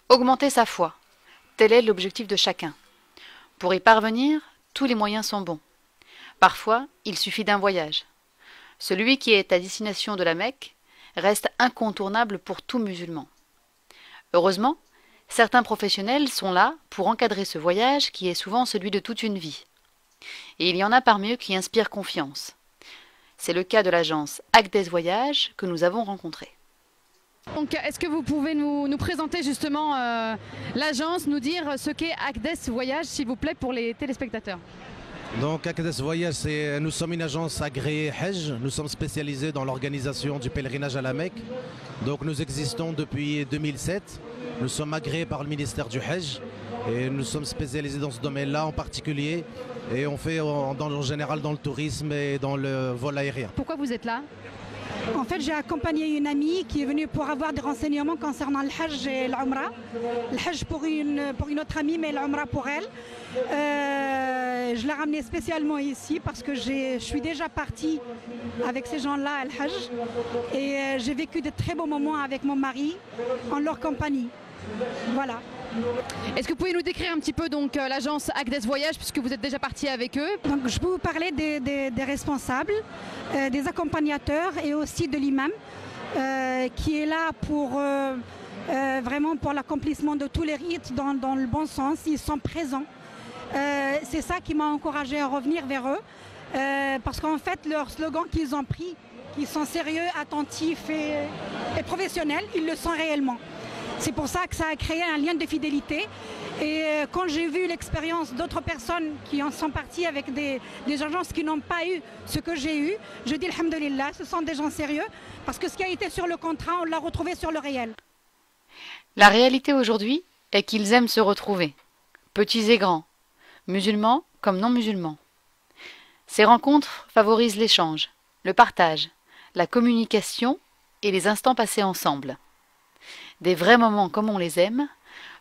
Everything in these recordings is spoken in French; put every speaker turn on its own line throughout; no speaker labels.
Augmenter sa foi, tel est l'objectif de chacun. Pour y parvenir, tous les moyens sont bons. Parfois, il suffit d'un voyage. Celui qui est à destination de la Mecque reste incontournable pour tout musulman. Heureusement, certains professionnels sont là pour encadrer ce voyage qui est souvent celui de toute une vie. Et il y en a parmi eux qui inspirent confiance. C'est le cas de l'agence Agdes Voyage que nous avons rencontrée.
Donc, est-ce que vous pouvez nous présenter justement l'agence, nous dire ce qu'est Agdes Voyage, s'il vous plaît, pour les téléspectateurs?
Donc Agdes Voyage, nous sommes une agence agréée Hajj. Nous sommes spécialisés dans l'organisation du pèlerinage à la Mecque. Donc nous existons depuis 2007. Nous sommes agréés par le ministère du Hajj et nous sommes spécialisés dans ce domaine-là en particulier. Et on fait en général dans le tourisme et dans le vol aérien.
Pourquoi vous êtes là?
En fait, j'ai accompagné une amie qui est venue pour avoir des renseignements concernant le Hajj et l'Umrah. Le Hajj pour une autre amie, mais l'Umrah pour elle. Je l'ai ramenée spécialement ici parce que je suis déjà partie avec ces gens-là à Hajj. Et j'ai vécu de très beaux moments avec mon mari en leur compagnie. Voilà.
Est-ce que vous pouvez nous décrire un petit peu donc l'agence Agdes Voyage, puisque vous êtes déjà parti avec eux?
Donc, je peux vous parler des responsables, des accompagnateurs et aussi de l'imam qui est là pour vraiment pour l'accomplissement de tous les rites dans le bon sens. Ils sont présents. C'est ça qui m'a encouragée à revenir vers eux parce qu'en fait leur slogan qu'ils ont pris, qu'ils sont sérieux, attentifs et professionnels, ils le sont réellement. C'est pour ça que ça a créé un lien de fidélité. Et quand j'ai vu l'expérience d'autres personnes qui en sont parties avec des agences qui n'ont pas eu ce que j'ai eu, je dis alhamdoulilah, ce sont des gens sérieux, parce que ce qui a été sur le contrat, on l'a retrouvé sur le réel.
La réalité aujourd'hui est qu'ils aiment se retrouver, petits et grands, musulmans comme non musulmans. Ces rencontres favorisent l'échange, le partage, la communication et les instants passés ensemble. Des vrais moments comme on les aime,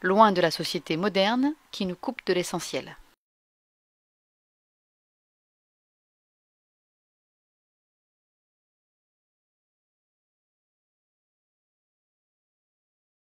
loin de la société moderne qui nous coupe de l'essentiel.